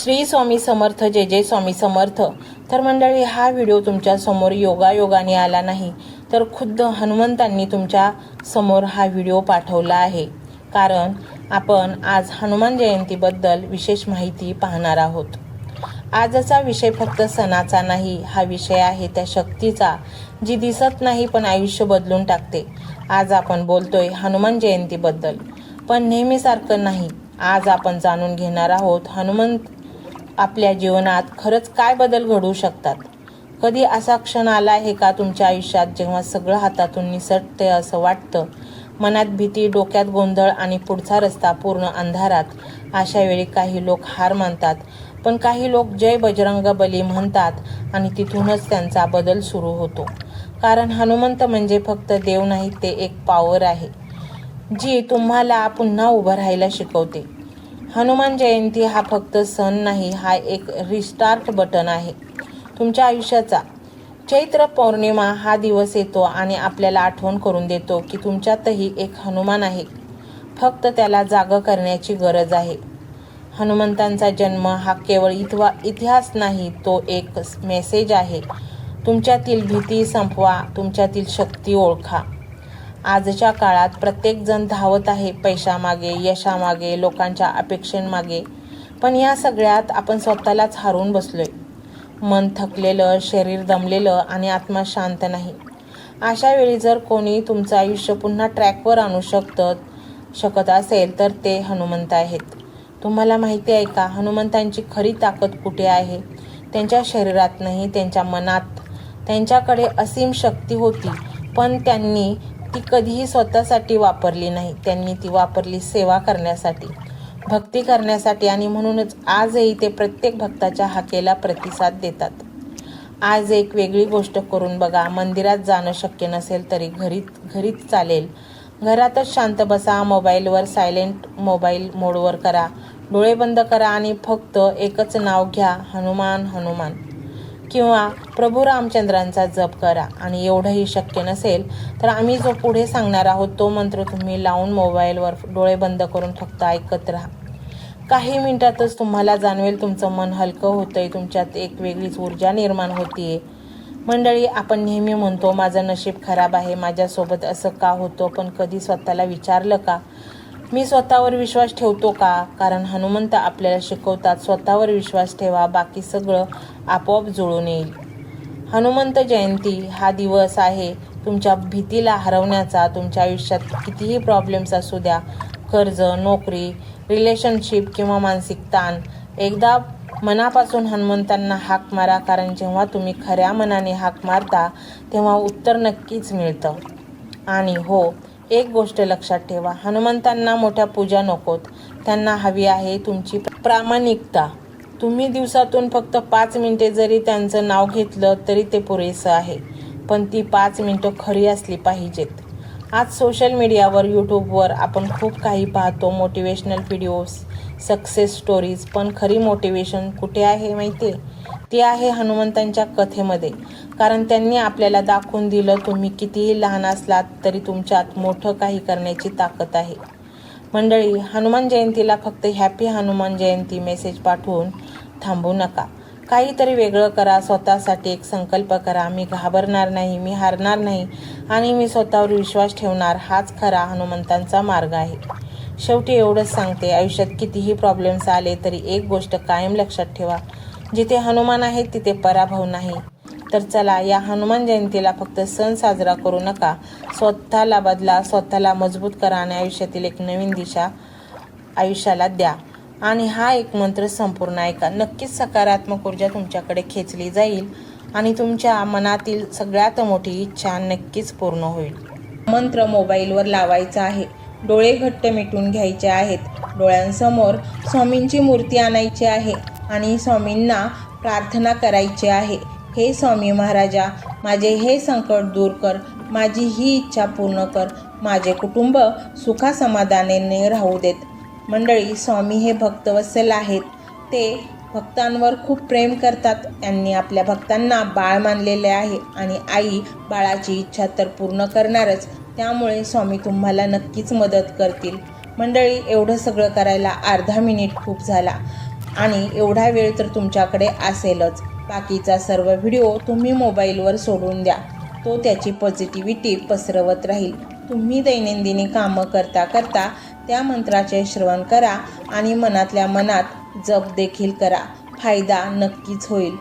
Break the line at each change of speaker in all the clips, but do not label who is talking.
श्री स्वामी समर्थ, जय जय स्वामी समर्थ. तर मंडळी, हा व्हिडिओ तुमच्या समोर योगायोगाने आला नाही, तर खुद्द हनुमंतांनी तुमच्या समोर हा व्हिडिओ पाठवला आहे. कारण आपण आज हनुमान जयंतीबद्दल विशेष माहिती पाहणार आहोत. आजचा विषय फक्त सणाचा नाही, हा विषय आहे त्या शक्तीचा जी दिसत नाही पण आयुष्य बदलून टाकते. आज आपण बोलतोय हनुमान जयंतीबद्दल, पण नेहमीसारखं नाही. आज आपण जाणून घेणार आहोत हनुमंत आपल्या जीवनात खरंच काय बदल घडवू शकतात. कधी असा क्षण आला आहे का तुमच्या आयुष्यात जेव्हा सगळं हातातून निसटते असं वाटतं, मनात भीती, डोक्यात गोंधळ आणि पुढचा रस्ता पूर्ण अंधारात. अशा वेळी काही लोक हार मानतात, पण काही लोक जय बजरंग बली म्हणतात आणि तिथूनच त्यांचा बदल सुरू होतो. कारण हनुमंत म्हणजे फक्त देव नाही, ते एक पॉवर आहे जी तुम्हाला पुन्हा उभं राहायला शिकवते. हनुमान जयंती हा फक्त सण नाही, हा एक रिस्टार्ट बटन आहे तुमच्या आयुष्याचा. चैत्र पौर्णिमा हा दिवस येतो आणि आपल्याला आठवण करून देतो की तुमच्यातही एक हनुमान आहे, फक्त त्याला जागं करण्याची गरज आहे. हनुमंतांचा जन्म हा केवळ इतिहास नाही, तो एक मेसेज आहे. तुमच्यातील भीती संपवा, तुमच्यातील शक्ती ओळखा. आजच्या काळात प्रत्येकजण धावत आहे पैशामागे, यशामागे, लोकांच्या अपेक्षांमागे, पण या सगळ्यात आपण स्वतःलाच हरवून बसलोय. मन थकलेलं, शरीर दमलेलं आणि आत्मा शांत नाही. अशा वेळी जर कोणी तुमचं आयुष्य पुन्हा ट्रॅकवर आणू शकत असेल तर ते हनुमंत आहेत. तुम्हाला माहिती आहे का, हनुमंतांची खरी ताकद कुठे आहे? त्यांच्या शरीरात नाही, त्यांच्या मनात. त्यांच्याकडे असीम शक्ती होती, पण त्यांनी ती कधीही स्वतःसाठी वापरली नाही. त्यांनी ती वापरली सेवा करण्यासाठी, भक्ती करण्यासाठी, आणि म्हणूनच आजही ते प्रत्येक भक्ताच्या हाकेला प्रतिसाद देतात. आज एक वेगळी गोष्ट करून बघा. मंदिरात जाणं शक्य नसेल तरी घरीच चालेल. घरातच शांत बसा, मोबाईलवर सायलेंट मोबाईल मोडवर करा, डोळे बंद करा आणि फक्त एकच नाव घ्या, हनुमान हनुमान, किंवा प्रभू रामचंद्रांचा जप करा. आणि एवढंही शक्य नसेल तर आम्ही जो पुढे सांगणार आहोत तो मंत्र तुम्ही लावून मोबाईलवर डोळे बंद करून फक्त ऐकत राहा. काही मिनिटातच तुम्हाला जाणवेल तुमचं मन हलकं होतंय, तुमच्यात एक वेगळीच ऊर्जा निर्माण होतीये. मंडळी, आपण नेहमी म्हणतो माझं नशीब खराब आहे, माझ्यासोबत असं का होतं, पण कधी स्वतःला विचारलं का, मी स्वतःवर विश्वास ठेवतो का? कारण हनुमंत आपल्याला शिकवतात, स्वतःवर विश्वास ठेवा, बाकी सगळं आपोआप जुळून येईल. हनुमंत जयंती हा दिवस आहे तुमच्या भीतीला हरवण्याचा. तुमच्या आयुष्यात कितीही प्रॉब्लेम्स असू द्या, कर्ज, नोकरी, रिलेशनशिप किंवा मानसिक ताण, एकदा मनापासून हनुमंतांना हाक मारा. कारण जेव्हा तुम्ही खऱ्या मनाने हाक मारता तेव्हा उत्तर नक्कीच मिळतं. आणि हो, एक गोष्ट लक्षात ठेवा, हनुमंतांना मोठ्या पूजा नकोत, त्यांना हवी आहे तुमची प्रामाणिकता. तुम्ही दिवसातून फक्त 5 मिनिटे जरी त्यांचं नाव घेतलं तरी ते पुरेसं आहे, पण ती 5 मिनिटं खरी असली पाहिजेत. आज सोशल मीडियावर, यूट्यूबवर आपण खूप काही पाहतो, मोटिवेशनल व्हिडिओज, सक्सेस स्टोरीज, पण खरी मोटिवेशन कुठे आहे माहिती आहे? ती आहे हनुमंतांच्या कथेमध्ये. कारण त्यांनी आपल्याला दाखवून दिलं, तुम्ही कितीही लहान असलात तरी तुमच्यात मोठं काही करण्याची ताकद आहे. मंडळी, हनुमान जयंतीला फक्त हॅपी हनुमान जयंती मेसेज पाठवून थांबू नका. काहीतरी वेगळं करा. स्वतःसाठी एक संकल्प करा, मी घाबरणार नाही, मी हारणार नाही आणि मी स्वतःवर विश्वास ठेवणार. हाच खरा हनुमंतांचा मार्ग आहे. शेवटी एवढंच सांगते, आयुष्यात कितीही प्रॉब्लेम्स आले तरी एक गोष्ट कायम लक्षात ठेवा, जिथे हनुमान आहे तिथे पराभव नाही. तर चला, या हनुमान जयंतीला फक्त सण साजरा करू नका, स्वतःला बदला, स्वतःला मजबूत करा आणि आयुष्यातील एक नवीन दिशा आयुष्याला द्या. आणि हा एक मंत्र संपूर्ण ऐका, नक्कीच सकारात्मक ऊर्जा तुमच्याकडे खेचली जाईल आणि तुमच्या मनातील सगळ्यात मोठी इच्छा नक्कीच पूर्ण होईल. मंत्र मोबाईलवर लावायचा आहे, डोळे घट्ट मिटून घ्यायचे आहेत, डोळ्यांसमोर स्वामींची मूर्ती आणायची आहे आणि स्वामींना प्रार्थना करायची आहे, हे स्वामी महाराजा, माझे हे संकट दूर कर, माझी ही इच्छा पूर्ण कर, माझे कुटुंब सुखासमाधानाने राहू देत. मंडळी, स्वामी हे भक्तवत्सल आहेत. ते भक्तांवर खूप प्रेम करतात. त्यांनी आपल्या भक्तांना बाळ मानलेले आहे आणि आई बाळाची इच्छा तर पूर्ण करणारच. त्यामुळे स्वामी तुम्हाला नक्कीच मदत करतील. मंडळी, एवढं सगळं करायला अर्धा मिनिट खूप झाला आणि एवढा वेळ तर तुमच्याकडे असेलच. बाकीचा सर्व व्हिडिओ तुम्ही मोबाईलवर सोडून द्या, तो त्याची पॉझिटिव्हिटी पसरवत राहील. तुम्ही दैनंदिनी कामं करता करता त्या मंत्राचे श्रवण करा आणि मनातल्या मनात जप देखील करा. फायदा नक्कीच होईल.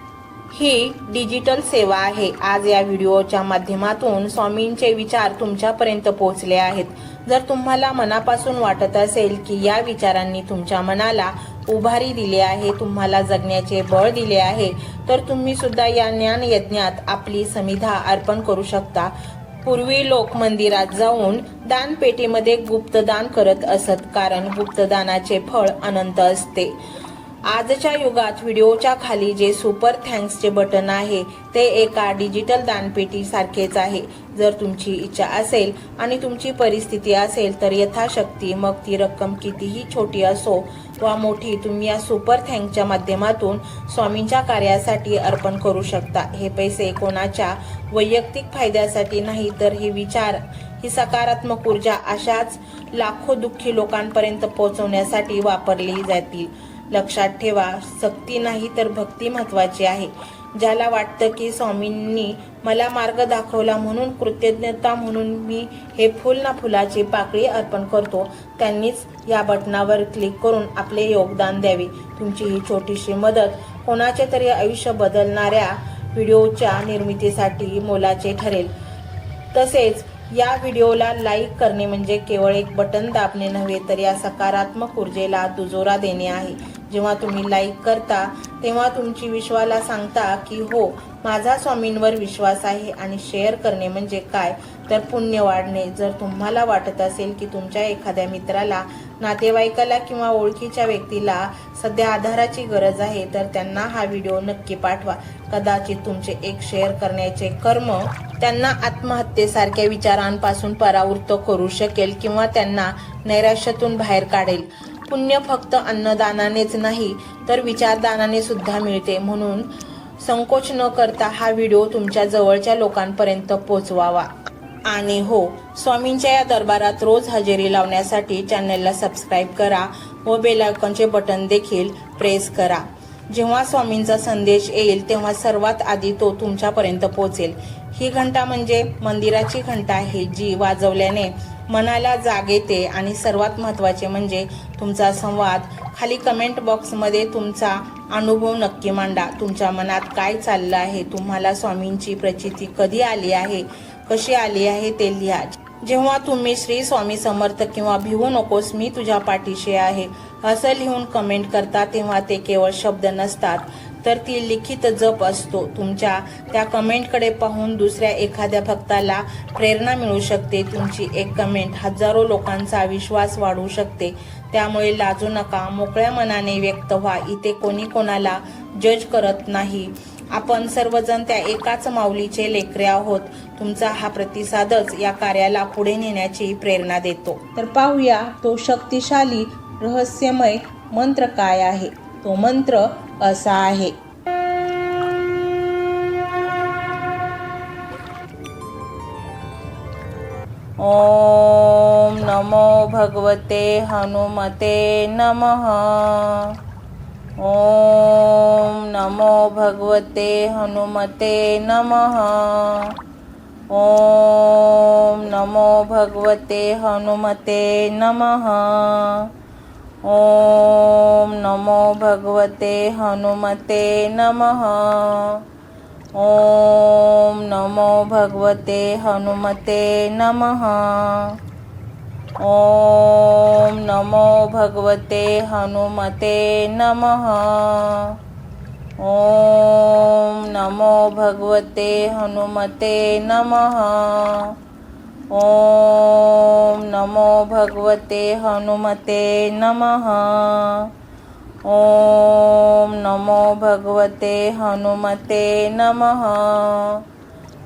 ही डिजिटल सेवा आहे. आज या व्हिडिओच्या माध्यमातून स्वामींचे विचार तुमच्यापर्यंत पोहोचले आहेत. जर तुम्हाला मनापासून वाटत असेल की या विचारांनी तुमच्या मनाला उभारी दिली आहे, तुम्हाला जगण्याचे बळ दिले आहे, तर तुम्ही सुद्धा या ज्ञान यज्ञात आपली समिधा अर्पण करू शकता. पूर्वी लोक मंदिरात जाऊन दानपेटीमध्ये गुप्तदान करत असत, कारण गुप्तदानाचे फळ अनंत असते. आजच्या युगात व्हिडिओच्या खाली जे सुपर थँक्सचे बटन आहे ते एका डिजिटल दानपेटी सारखेच आहे. जर तुमची इच्छा असेल आणि तुमची परिस्थिती असेल तर यथाशक्ती, मग ती रक्कम कितीही छोटी असो वा मोठी, तुम्ही या सुपर थँक्सच्या माध्यमातून स्वामींच्या कार्यासाठी अर्पण करू शकता. हे पैसे कोणाच्या वैयक्तिक फायद्यासाठी नाही, तर हे विचार, ही सकारात्मक ऊर्जा अशाच लाखो दुःखी लोकांपर्यंत पोहोचवण्यासाठी वापरली जातील. लक्षात ठेवा, सक्ती नाही तर भक्ती महत्वाची आहे. ज्याला वाटतं की स्वामींनी मला मार्ग दाखवला म्हणून कृतज्ञता म्हणून मी हे फुल ना फुलाची पाकळी अर्पण करतो, त्यांनीच या बटनावर क्लिक करून आपले योगदान द्यावे. तुमची ही छोटीशी मदत कोणाचे तरी आयुष्य बदलणाऱ्या व्हिडिओच्या निर्मितीसाठी मोलाचे ठरेल. तसेच या व्हिडिओला लाईक करणे म्हणजे केवळ एक बटन दाबणे नव्हे, तर या सकारात्मक ऊर्जेला दुजोरा देणे आहे. जेव्हा तुम्ही लाईक करता तेव्हा तुमची विश्वाला सांगता की हो, माझा स्वामींवर विश्वास आहे. आणि शेअर करणे म्हणजे काय, तर पुण्य वाढणे. जर तुम्हाला वाटत असेल की तुमच्या एखाद्या मित्राला, नातेवाईकाला किंवा ओळखीच्या व्यक्तीला सध्या आधाराची गरज आहे, तर त्यांना हा व्हिडिओ नक्की पाठवा. कदाचित तुमचे एक शेअर करण्याचे कर्म त्यांना आत्महत्येसारख्या विचारांपासून परावृत्त करू शकेल किंवा त्यांना नैराश्यातून बाहेर काढेल. पुण्य फक्त अन्नदानानेच नाही तर विचारदानाने सुद्धा मिळते. म्हणून संकोच न करता हा व्हिडिओ तुमच्या जवळच्या लोकांपर्यंत पोहोचवावा. आणि हो, स्वामींच्या या दरबारात रोज हजेरी लावण्यासाठी चॅनलला सबस्क्राईब करा व बेल आयकॉनचे बटन देखील प्रेस करा. जेव्हा स्वामींचा संदेश येईल तेव्हा सर्वात आधी तो तुमच्यापर्यंत पोहोचेल. ही घंटा म्हणजे मंदिराची घंटा आहे, जी वाजवल्याने मनाला जाग येते. आणि सर्वात महत्त्वाचे म्हणजे तुमचा संवाद. खाली कमेंट बॉक्समध्ये तुमचा अनुभव नक्की मांडा. तुमच्या मनात काय चाललं आहे, तुम्हाला स्वामींची प्रचिती कधी आली आहे, कशी आली आहे ते लिहा. जेव्हा तुम्ही श्री स्वामी समर्थ किंवा भिवू नकोस मी तुझ्या पाठीशी आहे असं लिहून कमेंट करता, तेव्हा ते केवळ शब्द नसतात, तर ती लिखित जप असतो. तुमच्या त्या कमेंटकडे पाहून दुसऱ्या एखाद्या भक्ताला प्रेरणा मिळू शकते. तुमची एक कमेंट हजारो लोकांचा विश्वास वाढवू शकते. त्यामुळे लाजू नका, मोकळ्या मनाने व्यक्त व्हा. इथे कोणी कोणाला जज करत नाही. आपण सर्वजण त्या एकाच माऊलीचे लेकरे आहोत. तुमचा हा प्रतिसादच या कार्याला पुढे नेण्याची प्रेरणा देतो. तर पाहूया तो शक्तिशाली रहस्यमय मंत्र काय आहे. तो मंत्र असा आहे. ओम नमो भगवते हनुमते नमः. ओम नमो भगवते हनुमते नमः. ओम नमो भगवते हनुमते नमः. ओम नमो भगवते हनुमते नमः. ओम नमो भगवते हनुमते नमः. ओम नमो भगवते हनुमते नमः. ओम नमो भगवते हनुमते नमः. ओम नमो भगवते हनुमते नमः. ओम नमो भगवते हनुमते नमः.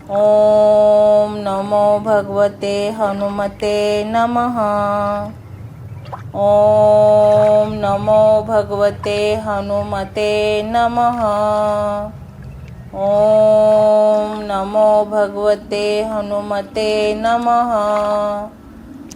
ओम नमो भगवते हनुमते नमः. ओम नमो भगवते हनुमते नमः. ओम नमो भगवते हनुमते नमः.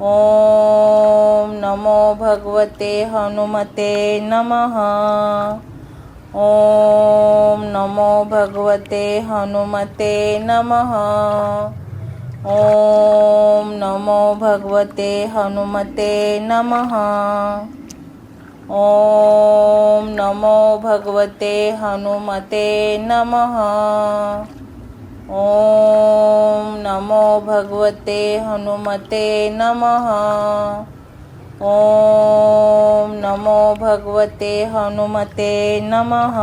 ॐ नमो भगवते हनुमते नमः। ॐ नमो भगवते हनुमते नमः। ॐ नमो भगवते हनुमते नमः। ॐ नमो भगवते हनुमते नमः। ॐ नमो भगवते हनुमते नमः। ॐ नमो भगवते हनुमते नमः।